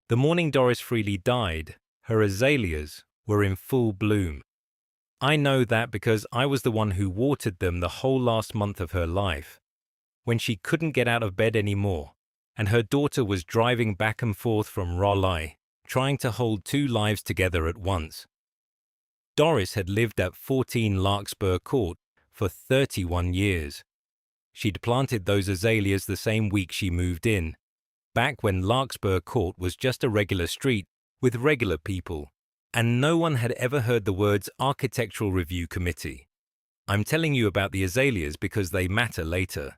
The morning Doris Freely died, her azaleas were in full bloom. I know that because I was the one who watered them the whole last month of her life, when she couldn't get out of bed anymore, and her daughter was driving back and forth from Raleigh, trying to hold two lives together at once. Doris had lived at 14 Larkspur Court for 31 years. She'd planted those azaleas the same week she moved in, back when Larkspur Court was just a regular street with regular people, and no one had ever heard the words Architectural Review Committee. I'm telling you about the azaleas because they matter later.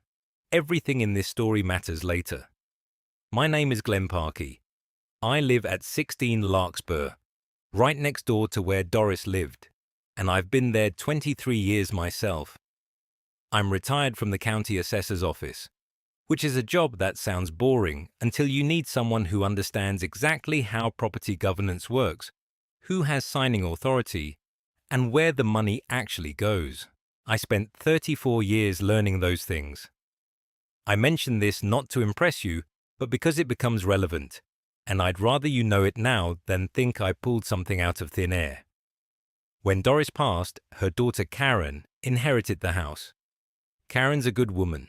Everything in this story matters later. My name is Glenn Parkey. I live at 16 Larkspur, right next door to where Doris lived, and I've been there 23 years myself. I'm retired from the county assessor's office, which is a job that sounds boring until you need someone who understands exactly how property governance works, who has signing authority, and where the money actually goes. I spent 34 years learning those things. I mention this not to impress you, but because it becomes relevant, and I'd rather you know it now than think I pulled something out of thin air. When Doris passed, her daughter Karen inherited the house. Karen's a good woman,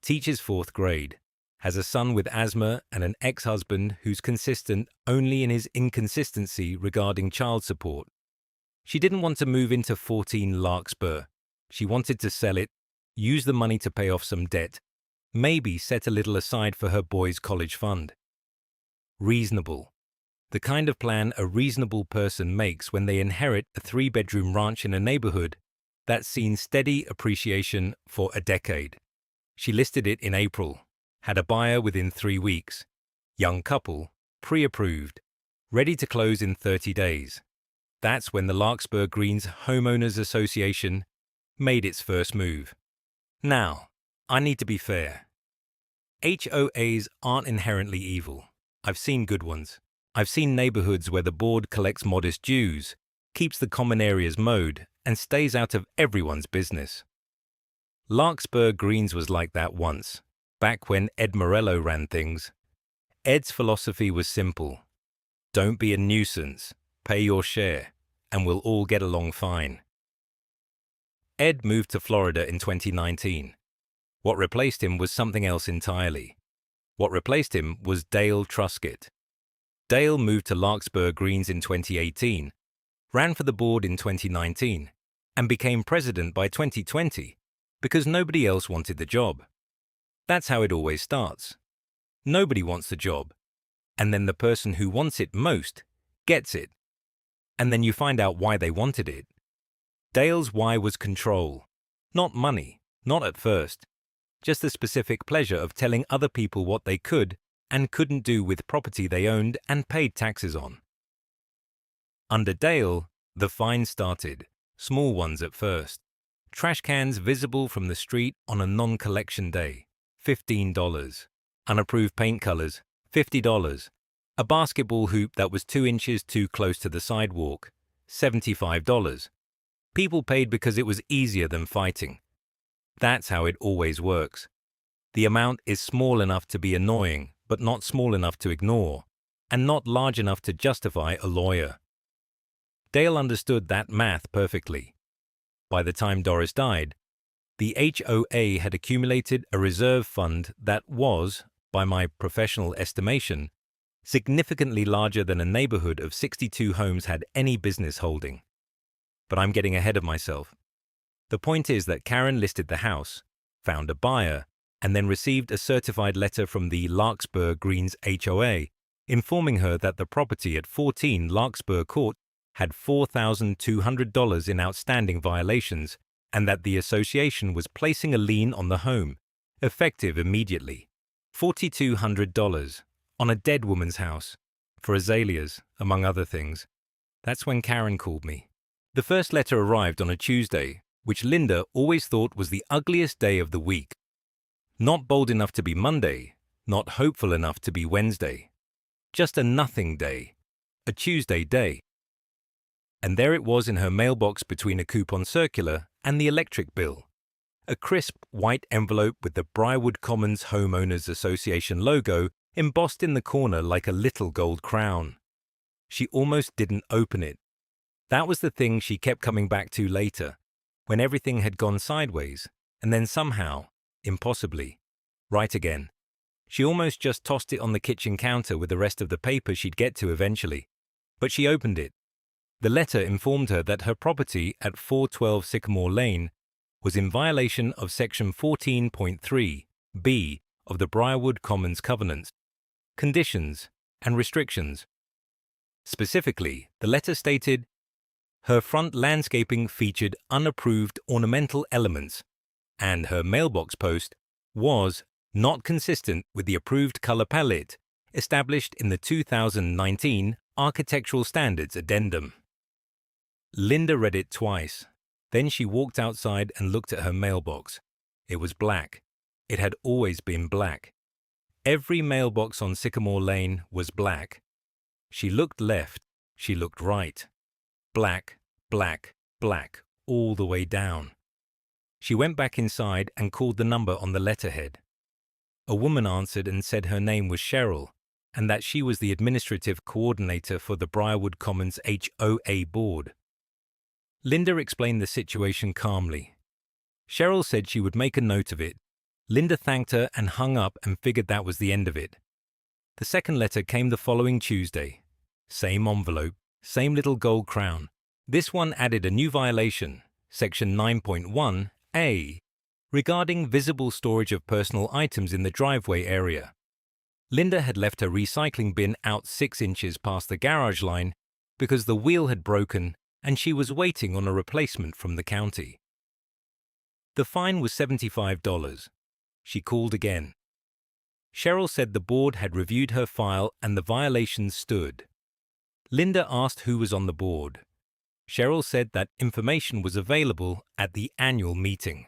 teaches 4th grade, has a son with asthma and an ex-husband who's consistent only in his inconsistency regarding child support. She didn't want to move into 14 Larkspur. She wanted to sell it, use the money to pay off some debt, maybe set a little aside for her boys' college fund. Reasonable. The kind of plan a reasonable person makes when they inherit a 3-bedroom ranch in a neighborhood that's seen steady appreciation for a decade. She listed it in April, had a buyer within 3 weeks, young couple, pre-approved, ready to close in 30 days. That's when the Larkspur Greens Homeowners Association made its first move. Now, I need to be fair. HOAs aren't inherently evil. I've seen good ones. I've seen neighborhoods where the board collects modest dues, keeps the common areas mowed, and stays out of everyone's business. Larkspur Greens was like that once, back when Ed Morello ran things. Ed's philosophy was simple. Don't be a nuisance, pay your share, and we'll all get along fine. Ed moved to Florida in 2019. What replaced him was something else entirely. What replaced him was Dale Truscott. Dale moved to Larkspur Greens in 2018, ran for the board in 2019, and became president by 2020 because nobody else wanted the job. That's how it always starts. Nobody wants the job, and then the person who wants it most gets it, and then you find out why they wanted it. Dale's why was control, not money, not at first, just the specific pleasure of telling other people what they could and couldn't do with property they owned and paid taxes on. Under Dale, the fines started, small ones at first. Trash cans visible from the street on a non-collection day, $15. Unapproved paint colors, $50. A basketball hoop that was 2 inches too close to the sidewalk, $75. People paid because it was easier than fighting. That's how it always works. The amount is small enough to be annoying, but not small enough to ignore, and not large enough to justify a lawyer. Dale understood that math perfectly. By the time Doris died, the HOA had accumulated a reserve fund that was, by my professional estimation, significantly larger than a neighborhood of 62 homes had any business holding. But I'm getting ahead of myself. The point is that Karen listed the house, found a buyer, and then received a certified letter from the Larkspur Greens HOA informing her that the property at 14 Larkspur Court had $4,200 in outstanding violations and that the association was placing a lien on the home, effective immediately. $4,200 on a dead woman's house, for azaleas, among other things. That's when Karen called me. The first letter arrived on a Tuesday, which Linda always thought was the ugliest day of the week. Not bold enough to be Monday, not hopeful enough to be Wednesday. Just a nothing day, a Tuesday day. And there it was in her mailbox between a coupon circular and the electric bill. A crisp white envelope with the Briarwood Commons Homeowners Association logo embossed in the corner like a little gold crown. She almost didn't open it. That was the thing she kept coming back to later, when everything had gone sideways, and then somehow, impossibly, right again. She almost just tossed it on the kitchen counter with the rest of the paper she'd get to eventually. But she opened it. The letter informed her that her property at 412 Sycamore Lane was in violation of Section 14.3b of the Briarwood Commons Covenants, Conditions, and Restrictions. Specifically, the letter stated, her front landscaping featured unapproved ornamental elements, and her mailbox post was not consistent with the approved color palette established in the 2019 Architectural Standards Addendum. Linda read it twice. Then she walked outside and looked at her mailbox. It was black. It had always been black. Every mailbox on Sycamore Lane was black. She looked left. She looked right. Black, black, black, all the way down. She went back inside and called the number on the letterhead. A woman answered and said her name was Cheryl, and that she was the administrative coordinator for the Briarwood Commons HOA board. Linda explained the situation calmly. Cheryl said she would make a note of it. Linda thanked her and hung up and figured that was the end of it. The second letter came the following Tuesday. Same envelope, same little gold crown. This one added a new violation, Section 9.1a, regarding visible storage of personal items in the driveway area. Linda had left her recycling bin out 6 inches past the garage line because the wheel had broken and she was waiting on a replacement from the county. The fine was $75. She called again. Cheryl said the board had reviewed her file and the violations stood. Linda asked who was on the board. Cheryl said that information was available at the annual meeting.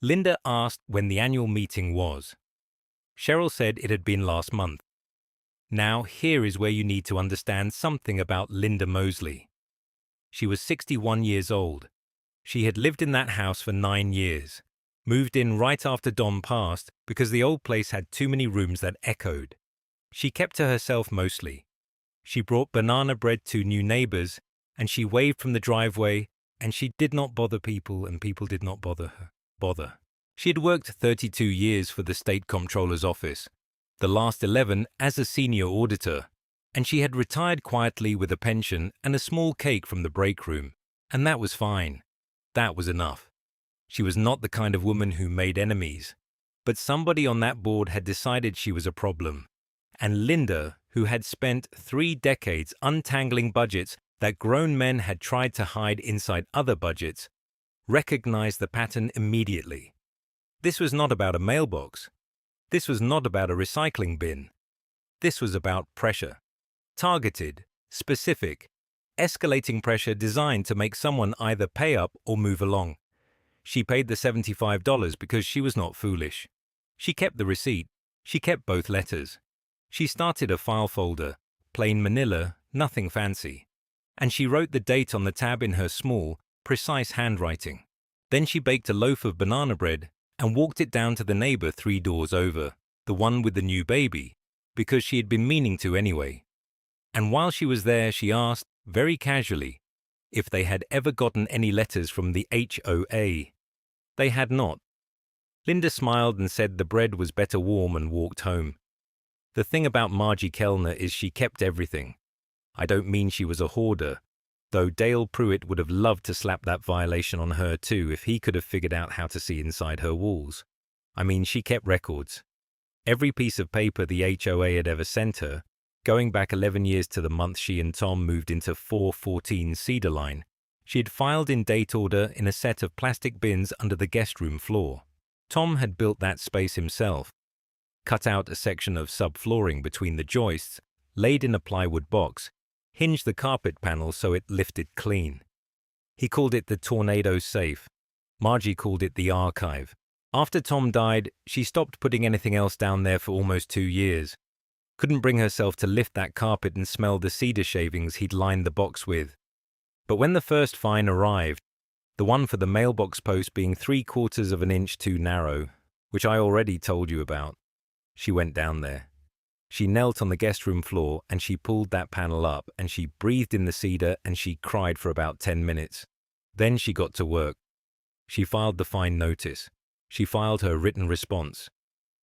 Linda asked when the annual meeting was. Cheryl said it had been last month. Now here is where you need to understand something about Linda Mosley. She was 61 years old. She had lived in that house for 9 years, moved in right after Dom passed because the old place had too many rooms that echoed. She kept to herself mostly. She brought banana bread to new neighbors, and she waved from the driveway, and she did not bother people, and people did not bother her. She had worked 32 years for the State Comptroller's office, the last 11 as a senior auditor, and she had retired quietly with a pension and a small cake from the break room, and that was fine. That was enough. She was not the kind of woman who made enemies, but somebody on that board had decided she was a problem, and Linda, who had spent 3 decades untangling budgets that grown men had tried to hide inside other budgets, recognized the pattern immediately. This was not about a mailbox. This was not about a recycling bin. This was about pressure. Targeted, specific, escalating pressure designed to make someone either pay up or move along. She paid the $75 because she was not foolish. She kept the receipt. She kept both letters. She started a file folder, plain manila, nothing fancy. And she wrote the date on the tab in her small, precise handwriting. Then she baked a loaf of banana bread and walked it down to the neighbor 3 doors over, the one with the new baby, because she had been meaning to anyway. And while she was there, she asked, very casually, if they had ever gotten any letters from the HOA. They had not. Linda smiled and said the bread was better warm and walked home. The thing about Margie Kellner is she kept everything. I don't mean she was a hoarder, though Dale Pruitt would have loved to slap that violation on her too if he could have figured out how to see inside her walls. I mean, she kept records. Every piece of paper the HOA had ever sent her, going back 11 years to the month she and Tom moved into 414 Cedar Line, she had filed in date order in a set of plastic bins under the guest room floor. Tom had built that space himself, cut out a section of subflooring between the joists, laid in a plywood box, hinged the carpet panel so it lifted clean. He called it the tornado safe. Margie called it the archive. After Tom died, she stopped putting anything else down there for almost 2 years. Couldn't bring herself to lift that carpet and smell the cedar shavings he'd lined the box with. But when the first fine arrived, the one for the mailbox post being 3/4 of an inch too narrow, which I already told you about, she went down there. She knelt on the guest room floor and she pulled that panel up and she breathed in the cedar and she cried for about 10 minutes. Then she got to work. She filed the fine notice. She filed her written response.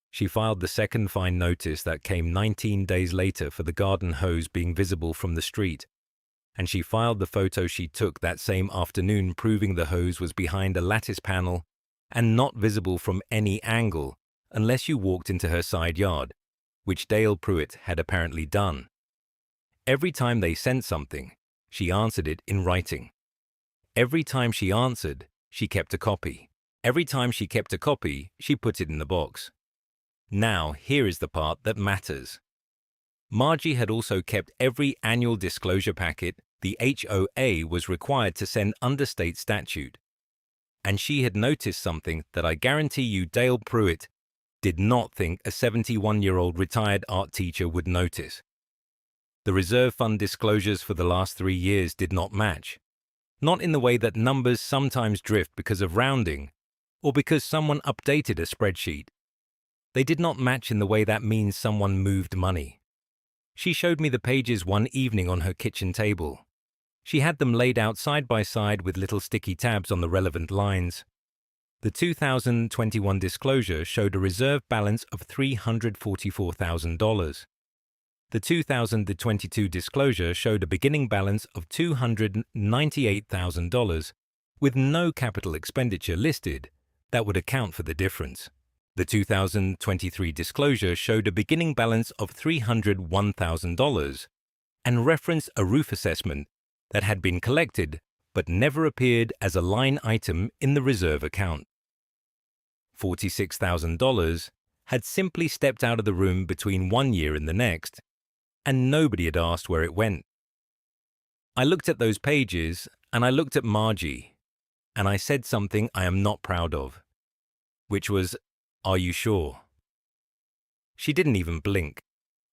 She filed the second fine notice that came 19 days later for the garden hose being visible from the street. And she filed the photo she took that same afternoon proving the hose was behind a lattice panel and not visible from any angle unless you walked into her side yard, which Dale Pruitt had apparently done. Every time they sent something, she answered it in writing. Every time she answered, she kept a copy. Every time she kept a copy, she put it in the box. Now, here is the part that matters. Margie had also kept every annual disclosure packet the HOA was required to send under state statute. And she had noticed something that I guarantee you Dale Pruitt did not think a 71-year-old retired art teacher would notice. The reserve fund disclosures for the last 3 years did not match. Not in the way that numbers sometimes drift because of rounding or because someone updated a spreadsheet. They did not match in the way that means someone moved money. She showed me the pages one evening on her kitchen table. She had them laid out side by side with little sticky tabs on the relevant lines. The 2021 disclosure showed a reserve balance of $344,000. The 2022 disclosure showed a beginning balance of $298,000 with no capital expenditure listed that would account for the difference. The 2023 disclosure showed a beginning balance of $301,000 and referenced a roof assessment that had been collected but never appeared as a line item in the reserve account. $46,000 had simply stepped out of the room between 1 year and the next, and nobody had asked where it went. I looked at those pages, and I looked at Margie, and I said something I am not proud of, which was, "Are you sure?" She didn't even blink.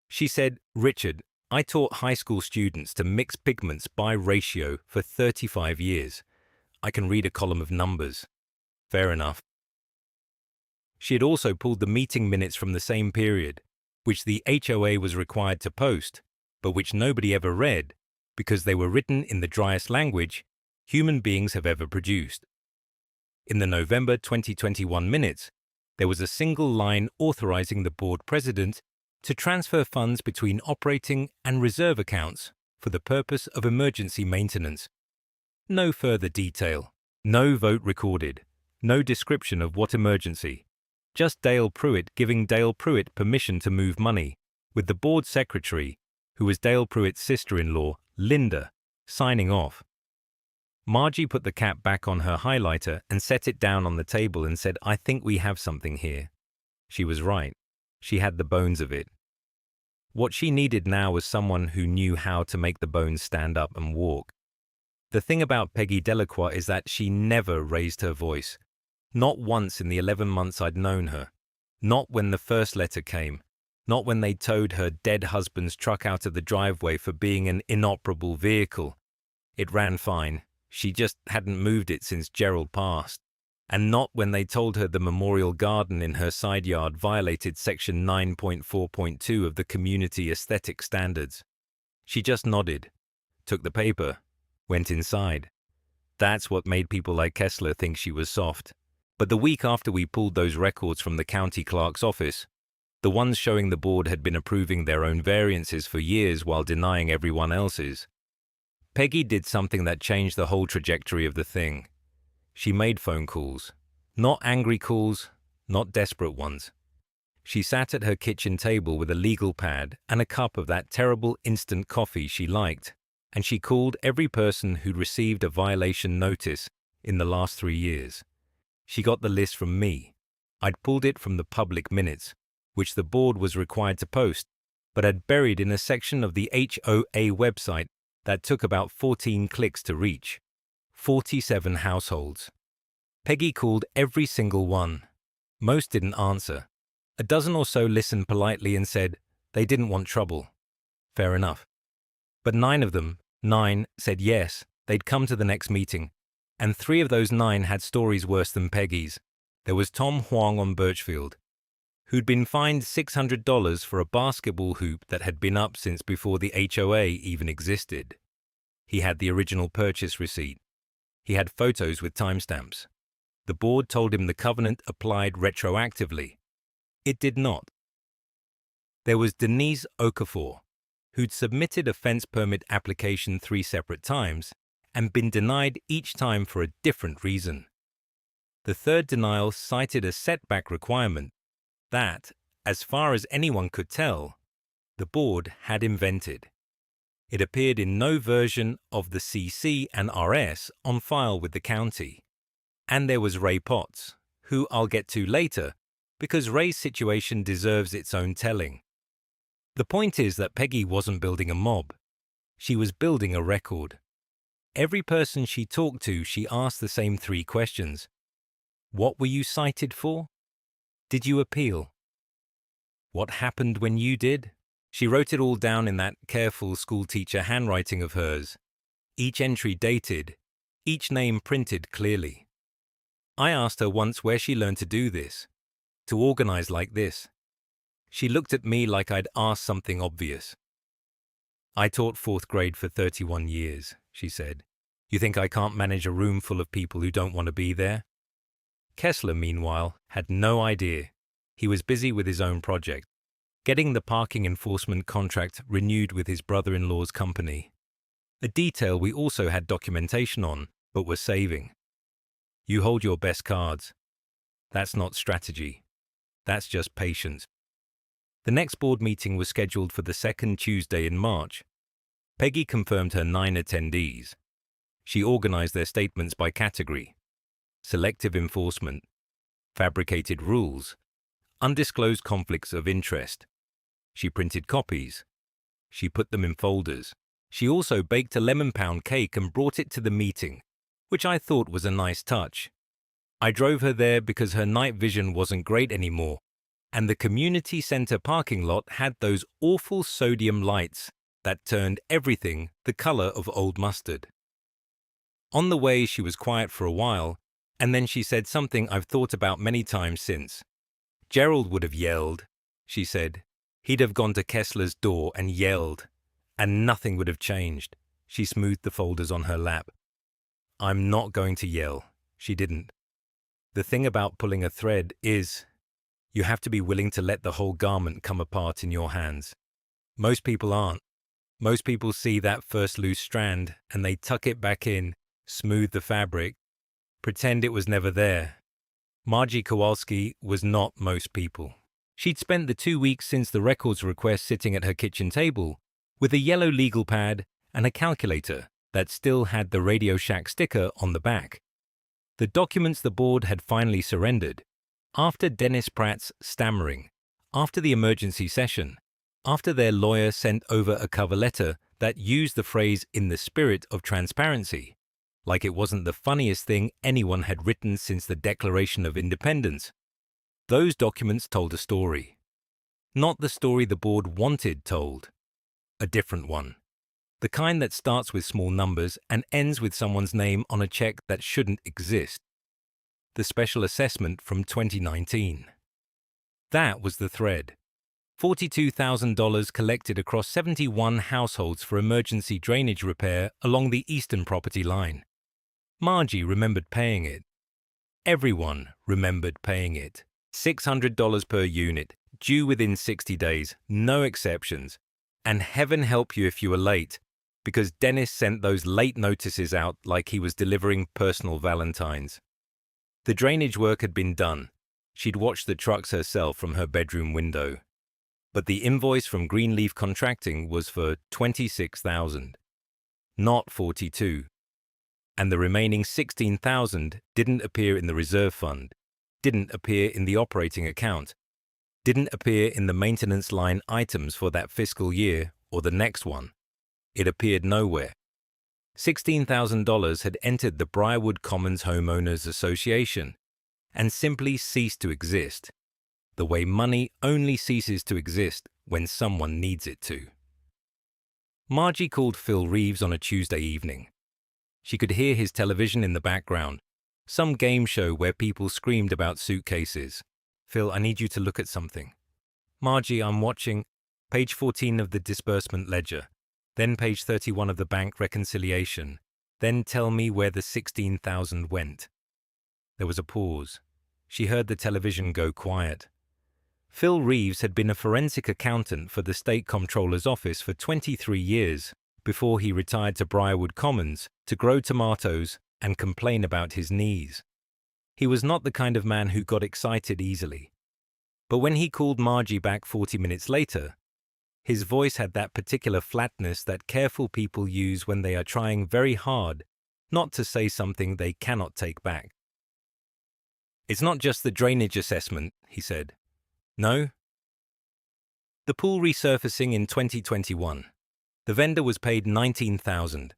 She said, "Richard, I taught high school students to mix pigments by ratio for 35 years. I can read a column of numbers." Fair enough. She had also pulled the meeting minutes from the same period, which the HOA was required to post, but which nobody ever read because they were written in the driest language human beings have ever produced. In the November 2021 minutes, there was a single line authorizing the board president to transfer funds between operating and reserve accounts for the purpose of emergency maintenance. No further detail, no vote recorded, no description of what emergency. Just Dale Pruitt giving Dale Pruitt permission to move money, with the board secretary, who was Dale Pruitt's sister-in-law, Linda, signing off. Margie put the cap back on her highlighter and set it down on the table and said, "I think we have something here." She was right. She had the bones of it. What she needed now was someone who knew how to make the bones stand up and walk. The thing about Peggy Delacroix is that she never raised her voice. Not once in the 11 months I'd known her. Not when the first letter came. Not when they towed her dead husband's truck out of the driveway for being an inoperable vehicle. It ran fine. She just hadn't moved it since Gerald passed. And not when they told her the memorial garden in her side yard violated Section 9.4.2 of the Community Aesthetic Standards. She just nodded, took the paper, went inside. That's what made people like Kessler think she was soft. But the week after we pulled those records from the county clerk's office, the ones showing the board had been approving their own variances for years while denying everyone else's, Peggy did something that changed the whole trajectory of the thing. She made phone calls. Not angry calls, not desperate ones. She sat at her kitchen table with a legal pad and a cup of that terrible instant coffee she liked, and she called every person who'd received a violation notice in the last 3 years. She got the list from me. I'd pulled it from the public minutes, which the board was required to post, but had buried in a section of the HOA website that took about 14 clicks to reach. 47 households. Peggy called every single one. Most didn't answer. A dozen or so listened politely and said they didn't want trouble. Fair enough. But 9 of them, 9, said yes, they'd come to the next meeting. And 3 of those 9 had stories worse than Peggy's. There was Tom Huang on Birchfield, who'd been fined $600 for a basketball hoop that had been up since before the HOA even existed. He had the original purchase receipt. He had photos with timestamps. The board told him the covenant applied retroactively. It did not. There was Denise Okafor, who'd submitted a fence permit application 3 separate times and been denied each time for a different reason. The third denial cited a setback requirement that, as far as anyone could tell, the board had invented. It appeared in no version of the CC and RS on file with the county. And there was Ray Potts, who I'll get to later, because Ray's situation deserves its own telling. The point is that Peggy wasn't building a mob. She was building a record. Every person she talked to, she asked the same 3 questions. What were you cited for? Did you appeal? What happened when you did? She wrote it all down in that careful schoolteacher handwriting of hers, each entry dated, each name printed clearly. I asked her once where she learned to do this, to organize like this. She looked at me like I'd asked something obvious. I taught 4th grade for 31 years, she said. You think I can't manage a room full of people who don't want to be there? Kessler, meanwhile, had no idea. He was busy with his own project, getting the parking enforcement contract renewed with his brother-in-law's company. A detail we also had documentation on, but were saving. You hold your best cards. That's not strategy. That's just patience. The next board meeting was scheduled for the 2nd Tuesday in March. Peggy confirmed her 9 attendees. She organized their statements by category: selective enforcement, fabricated rules, undisclosed conflicts of interest. She printed copies. She put them in folders. She also baked a lemon pound cake and brought it to the meeting, which I thought was a nice touch. I drove her there because her night vision wasn't great anymore, and the community center parking lot had those awful sodium lights that turned everything the color of old mustard. On the way, she was quiet for a while, and then she said something I've thought about many times since. Gerald would have yelled, she said. He'd have gone to Kessler's door and yelled, and nothing would have changed. She smoothed the folders on her lap. I'm not going to yell. She didn't. The thing about pulling a thread is, you have to be willing to let the whole garment come apart in your hands. Most people aren't. Most people see that first loose strand and they tuck it back in, smooth the fabric, pretend it was never there. Margie Kowalski was not most people. She'd spent the 2 weeks since the records request sitting at her kitchen table with a yellow legal pad and a calculator that still had the Radio Shack sticker on the back. The documents the board had finally surrendered, after Dennis Pratt's stammering, after the emergency session, after their lawyer sent over a cover letter that used the phrase "in the spirit of transparency," like it wasn't the funniest thing anyone had written since the Declaration of Independence. Those documents told a story. Not the story the board wanted told. A different one. The kind that starts with small numbers and ends with someone's name on a check that shouldn't exist. The special assessment from 2019. That was the thread. $42,000 collected across 71 households for emergency drainage repair along the eastern property line. Margie remembered paying it. Everyone remembered paying it. $600 per unit, due within 60 days, no exceptions. And heaven help you if you were late, because Dennis sent those late notices out like he was delivering personal valentines. The drainage work had been done. She'd watched the trucks herself from her bedroom window. But the invoice from Greenleaf Contracting was for $26,000, not $42,000. And the remaining $16,000 didn't appear in the reserve fund, didn't appear in the operating account, didn't appear in the maintenance line items for that fiscal year or the next one. It appeared nowhere. $16,000 had entered the Briarwood Commons Homeowners Association and simply ceased to exist, the way money only ceases to exist when someone needs it to. Margie called Phil Reeves on a Tuesday evening. She could hear his television in the background, some game show where people screamed about suitcases. Phil, I need you to look at something. Margie, I'm watching page 14 of the disbursement ledger, then page 31 of the bank reconciliation, then tell me where the $16,000 went. There was a pause. She heard the television go quiet. Phil Reeves had been a forensic accountant for the State Comptroller's office for 23 years before he retired to Briarwood Commons to grow tomatoes and complain about his knees. He was not the kind of man who got excited easily. But when he called Margie back 40 minutes later, his voice had that particular flatness that careful people use when they are trying very hard not to say something they cannot take back. It's not just the drainage assessment, he said. No? The pool resurfacing in 2021. The vendor was paid $19,000.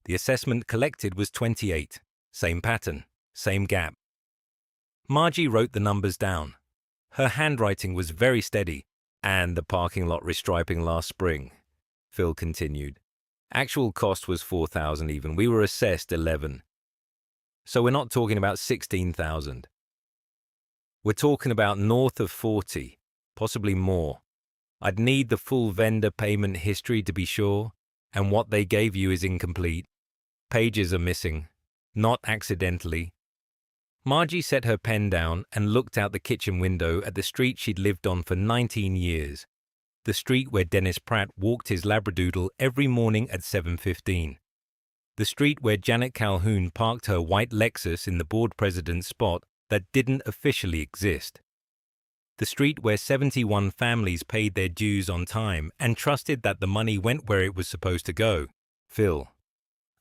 The assessment collected was $28,000. Same pattern, same gap. Margie wrote the numbers down. Her handwriting was very steady. And the parking lot restriping last spring, Phil continued. Actual cost was $4,000 even. We were assessed $11,000. So we're not talking about $16,000. We're talking about north of $40,000, possibly more. I'd need the full vendor payment history to be sure, and what they gave you is incomplete. Pages are missing, not accidentally. Margie set her pen down and looked out the kitchen window at the street she'd lived on for 19 years, the street where Dennis Pratt walked his Labradoodle every morning at 7:15, the street where Janet Calhoun parked her white Lexus in the board president's spot that didn't officially exist, the street where 71 families paid their dues on time and trusted that the money went where it was supposed to go. Phil,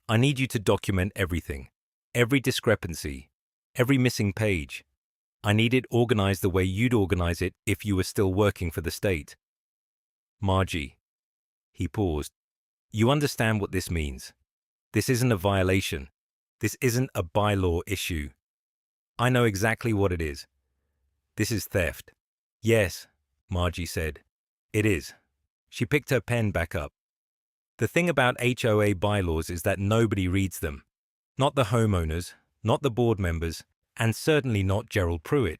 I need you to document everything, every discrepancy, every missing page. I need it organized the way you'd organize it if you were still working for the state. Margie. He paused. You understand what this means. This isn't a violation. This isn't a bylaw issue. I know exactly what it is. This is theft. Yes, Margie said. It is. She picked her pen back up. The thing about HOA bylaws is that nobody reads them. Not the homeowners, not the board members, and certainly not Gerald Pruitt,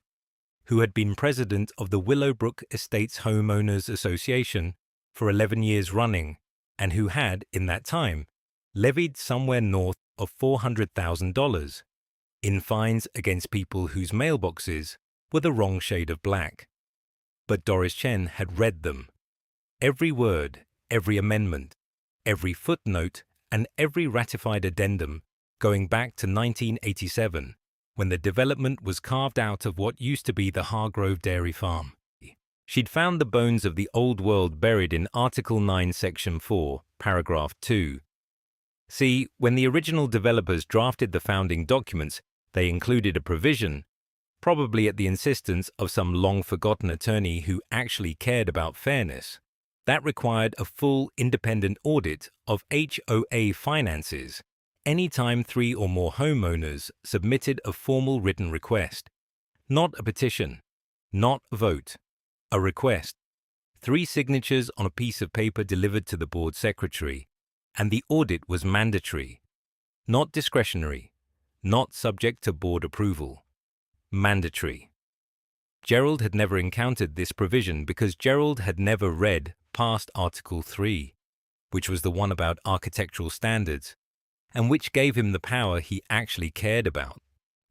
who had been president of the Willowbrook Estates Homeowners Association for 11 years running, and who had, in that time, levied somewhere north of $400,000 in fines against people whose mailboxes were the wrong shade of black. But Doris Chen had read them. Every word, every amendment, every footnote, and every ratified addendum going back to 1987, when the development was carved out of what used to be the Hargrove Dairy Farm. She'd found the bones of the old world buried in Article 9, Section 4, Paragraph 2. See, when the original developers drafted the founding documents, they included a provision, probably at the insistence of some long-forgotten attorney who actually cared about fairness, that required a full independent audit of HOA finances anytime 3 or more homeowners submitted a formal written request. Not a petition, not a vote, a request. 3 signatures on a piece of paper delivered to the board secretary, and the audit was mandatory, not discretionary, not subject to board approval. Mandatory. Gerald had never encountered this provision because Gerald had never read past Article 3, which was the one about architectural standards, and which gave him the power he actually cared about,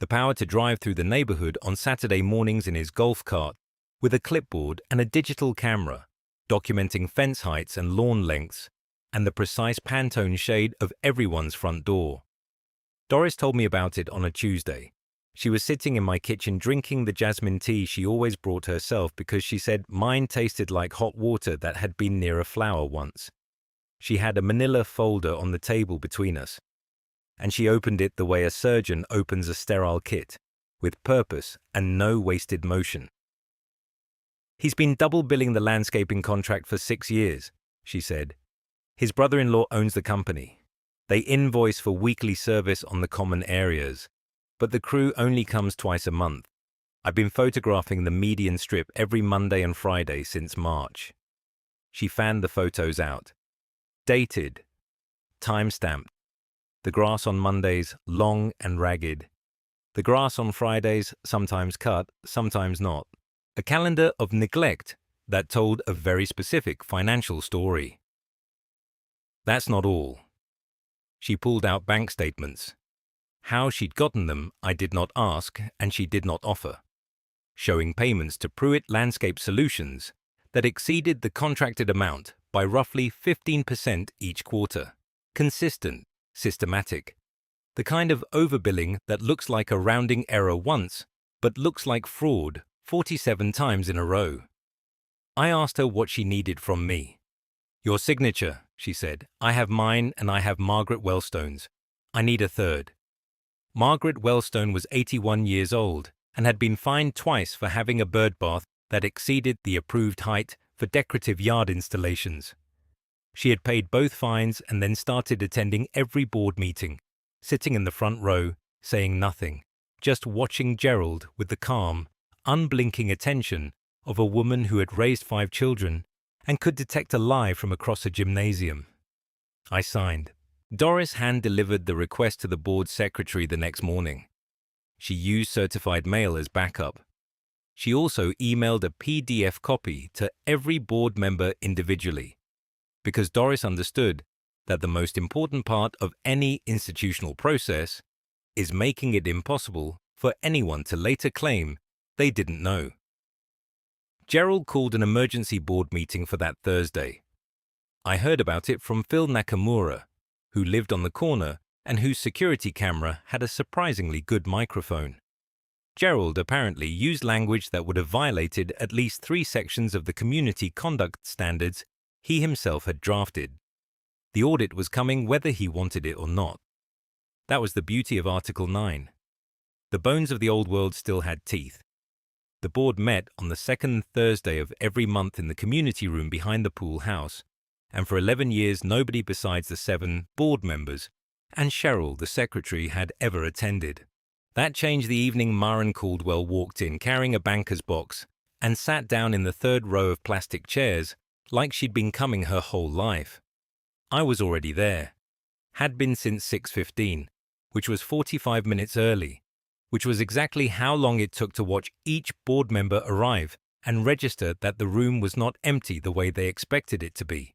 the power to drive through the neighborhood on Saturday mornings in his golf cart with a clipboard and a digital camera, documenting fence heights and lawn lengths and the precise Pantone shade of everyone's front door. Doris told me about it on a Tuesday. She was sitting in my kitchen drinking the jasmine tea she always brought herself because she said mine tasted like hot water that had been near a flower once. She had a manila folder on the table between us, and she opened it the way a surgeon opens a sterile kit, with purpose and no wasted motion. He's been double billing the landscaping contract for 6 years, she said. His brother-in-law owns the company. They invoice for weekly service on the common areas, but the crew only comes twice a month. I've been photographing the median strip every Monday and Friday since March. She fanned the photos out. Dated. Time-stamped. The grass on Mondays, long and ragged. The grass on Fridays, sometimes cut, sometimes not. A calendar of neglect that told a very specific financial story. That's not all. She pulled out bank statements. How she'd gotten them, I did not ask, and she did not offer. Showing payments to Pruitt Landscape Solutions that exceeded the contracted amount by roughly 15% each quarter. Consistent, systematic. The kind of overbilling that looks like a rounding error once, but looks like fraud 47 times in a row. I asked her what she needed from me. Your signature, she said. I have mine and I have Margaret Wellstone's. I need a third. Margaret Wellstone was 81 years old and had been fined twice for having a bird bath that exceeded the approved height for decorative yard installations. She had paid both fines and then started attending every board meeting, sitting in the front row, saying nothing, just watching Gerald with the calm, unblinking attention of a woman who had raised 5 children and could detect a lie from across a gymnasium. I signed. Doris hand-delivered the request to the board secretary the next morning. She used certified mail as backup. She also emailed a PDF copy to every board member individually, because Doris understood that the most important part of any institutional process is making it impossible for anyone to later claim they didn't know. Gerald called an emergency board meeting for that Thursday. I heard about it from Phil Nakamura, who lived on the corner and whose security camera had a surprisingly good microphone. Gerald apparently used language that would have violated at least 3 sections of the community conduct standards he himself had drafted. The audit was coming whether he wanted it or not. That was the beauty of Article 9. The bones of the old world still had teeth. The board met on the second Thursday of every month in the community room behind the pool house, and for 11 years nobody besides the 7 board members and Cheryl, the secretary, had ever attended. That changed the evening Maren Caldwell walked in carrying a banker's box and sat down in the 3rd row of plastic chairs like she'd been coming her whole life. I was already there. Had been since 6:15, which was 45 minutes early, which was exactly how long it took to watch each board member arrive and register that the room was not empty the way they expected it to be.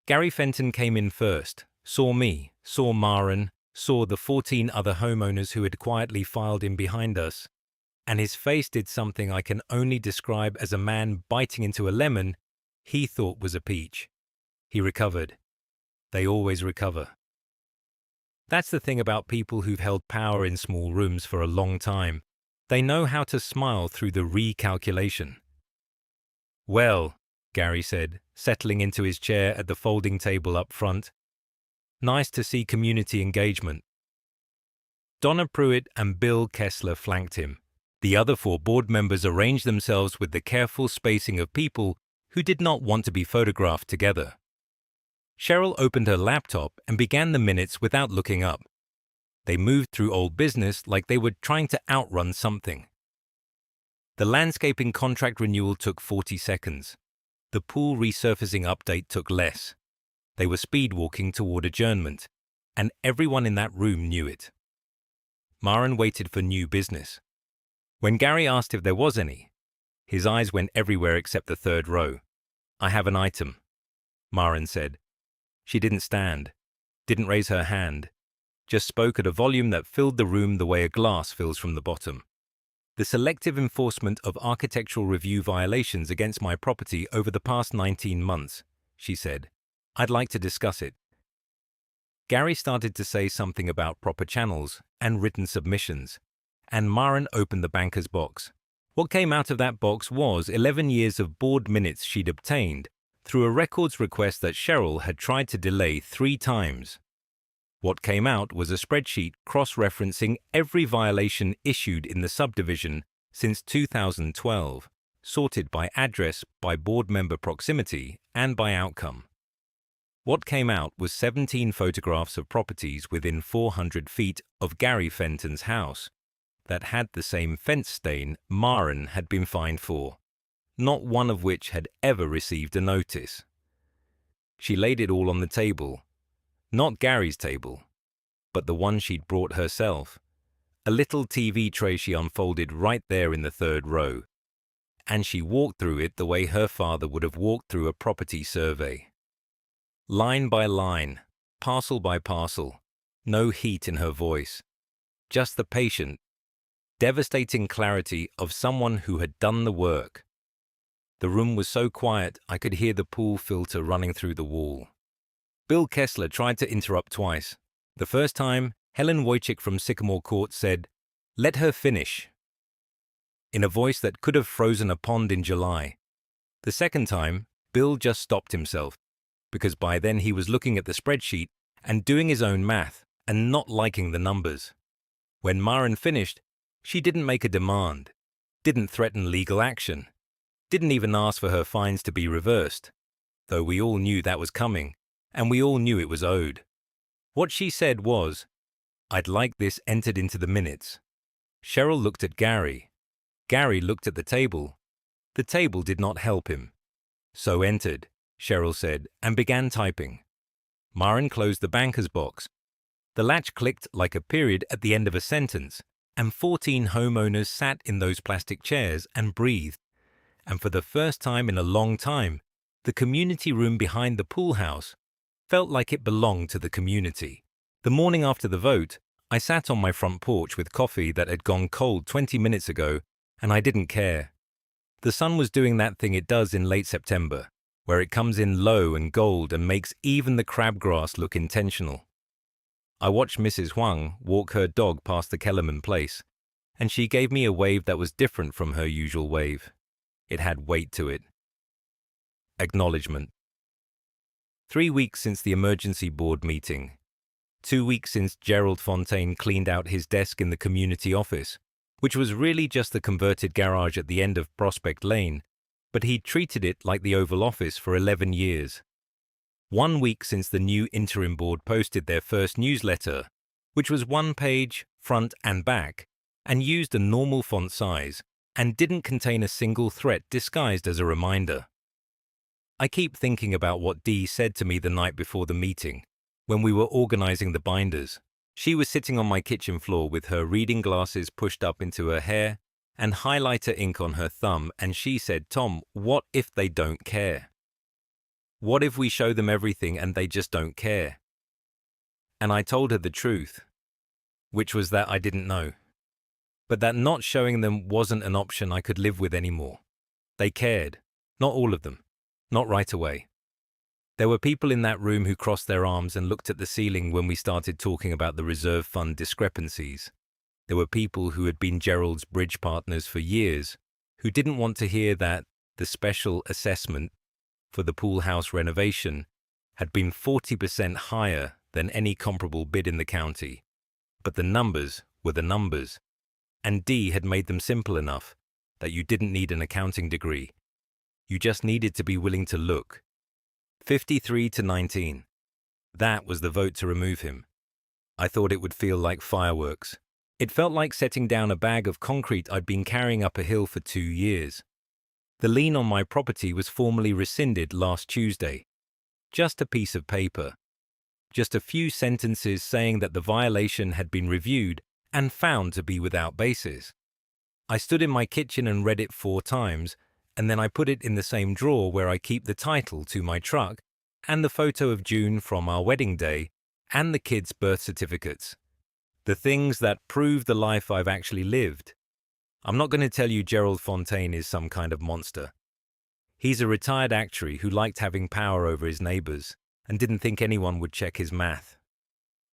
Gary Fenton came in first, saw me, saw Maren, saw the 14 other homeowners who had quietly filed in behind us, and his face did something I can only describe as a man biting into a lemon he thought was a peach. He recovered. They always recover. That's the thing about people who've held power in small rooms for a long time. They know how to smile through the recalculation. Well, Gary said, settling into his chair at the folding table up front. Nice to see community engagement. Donna Pruitt and Bill Kessler flanked him. The other 4 board members arranged themselves with the careful spacing of people who did not want to be photographed together. Cheryl opened her laptop and began the minutes without looking up. They moved through old business like they were trying to outrun something. The landscaping contract renewal took 40 seconds. The pool resurfacing update took less. They were speed walking toward adjournment, and everyone in that room knew it. Maren waited for new business. When Gary asked if there was any, his eyes went everywhere except the 3rd row. I have an item, Maren said. She didn't stand, didn't raise her hand, just spoke at a volume that filled the room the way a glass fills from the bottom. The selective enforcement of architectural review violations against my property over the past 19 months, she said. I'd like to discuss it. Gary started to say something about proper channels and written submissions, and Maren opened the banker's box. What came out of that box was 11 years of board minutes she'd obtained through a records request that Cheryl had tried to delay 3 times. What came out was a spreadsheet cross-referencing every violation issued in the subdivision since 2012, sorted by address, by board member proximity, and by outcome. What came out was 17 photographs of properties within 400 feet of Gary Fenton's house that had the same fence stain Maren had been fined for, not one of which had ever received a notice. She laid it all on the table. Not Gary's table, but the one she'd brought herself. A little TV tray she unfolded right there in the 3rd row. and she walked through it the way her father would have walked through a property survey. Line by line, parcel by parcel, no heat in her voice, just the patient, devastating clarity of someone who had done the work. The room was so quiet I could hear the pool filter running through the wall. Bill Kessler tried to interrupt twice. The first time, Helen Wojcik from Sycamore Court said, "Let her finish," in a voice that could have frozen a pond in July. The second time, Bill just stopped himself, because by then he was looking at the spreadsheet and doing his own math and not liking the numbers. When Maren finished, she didn't make a demand, didn't threaten legal action, didn't even ask for her fines to be reversed, though we all knew that was coming, and we all knew it was owed. What she said was, "I'd like this entered into the minutes." Cheryl looked at Gary. Gary looked at the table. The table did not help him. "So entered," Cheryl said, and began typing. Maren closed the banker's box. The latch clicked like a period at the end of a sentence, and 14 homeowners sat in those plastic chairs and breathed. And for the first time in a long time, the community room behind the pool house felt like it belonged to the community. The morning after the vote, I sat on my front porch with coffee that had gone cold 20 minutes ago, and I didn't care. The sun was doing that thing it does in late September, where it comes in low and gold and makes even the crabgrass look intentional. I watched Mrs. Huang walk her dog past the Kellerman place, and she gave me a wave that was different from her usual wave. It had weight to it. Acknowledgement. 3 weeks since the emergency board meeting. 2 weeks since Gerald Fontaine cleaned out his desk in the community office, which was really just the converted garage at the end of Prospect Lane, but he'd treated it like the Oval Office for 11 years. 1 week since the new interim board posted their first newsletter, which was 1 page, front and back, and used a normal font size, and didn't contain a single threat disguised as a reminder. I keep thinking about what Dee said to me the night before the meeting, when we were organizing the binders. She was sitting on my kitchen floor with her reading glasses pushed up into her hair and highlighter ink on her thumb, and she said, "Tom, what if they don't care? What if we show them everything and they just don't care?" And I told her the truth, which was that I didn't know. But that not showing them wasn't an option I could live with anymore. They cared. Not all of them. Not right away. There were people in that room who crossed their arms and looked at the ceiling when we started talking about the reserve fund discrepancies. There were people who had been Gerald's bridge partners for years who didn't want to hear that the special assessment for the pool house renovation had been 40% higher than any comparable bid in the county. But the numbers were the numbers, and Dee had made them simple enough that you didn't need an accounting degree. You just needed to be willing to look. 53-19. That was the vote to remove him. I thought it would feel like fireworks. It felt like setting down a bag of concrete I'd been carrying up a hill for 2 years. The lien on my property was formally rescinded last Tuesday. Just a piece of paper. Just a few sentences saying that the violation had been reviewed and found to be without basis. I stood in my kitchen and read it 4 times, and then I put it in the same drawer where I keep the title to my truck and the photo of June from our wedding day and the kids' birth certificates. The things that prove the life I've actually lived. I'm not going to tell you Gerald Fontaine is some kind of monster. He's a retired actuary who liked having power over his neighbors and didn't think anyone would check his math.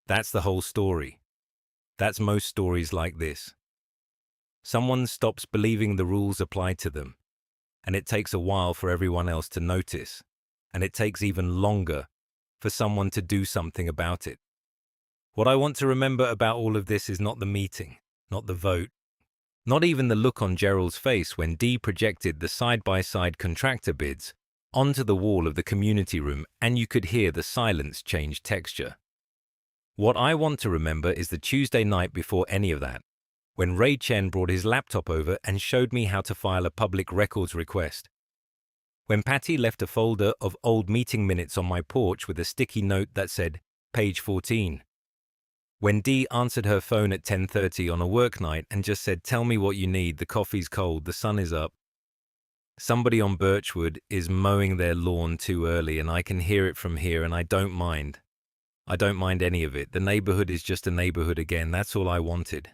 That's the whole story. That's most stories like this. Someone stops believing the rules apply to them, and it takes a while for everyone else to notice, and it takes even longer for someone to do something about it. What I want to remember about all of this is not the meeting, not the vote, not even the look on Gerald's face when Dee projected the side-by-side contractor bids onto the wall of the community room and you could hear the silence change texture. What I want to remember is the Tuesday night before any of that, when Ray Chen brought his laptop over and showed me how to file a public records request. When Patty left a folder of old meeting minutes on my porch with a sticky note that said, page 14. When Dee answered her phone at 10:30 on a work night and just said, "Tell me what you need, the coffee's cold, the sun is up." Somebody on Birchwood is mowing their lawn too early and I can hear it from here and I don't mind. I don't mind any of it. The neighborhood is just a neighborhood again. That's all I wanted.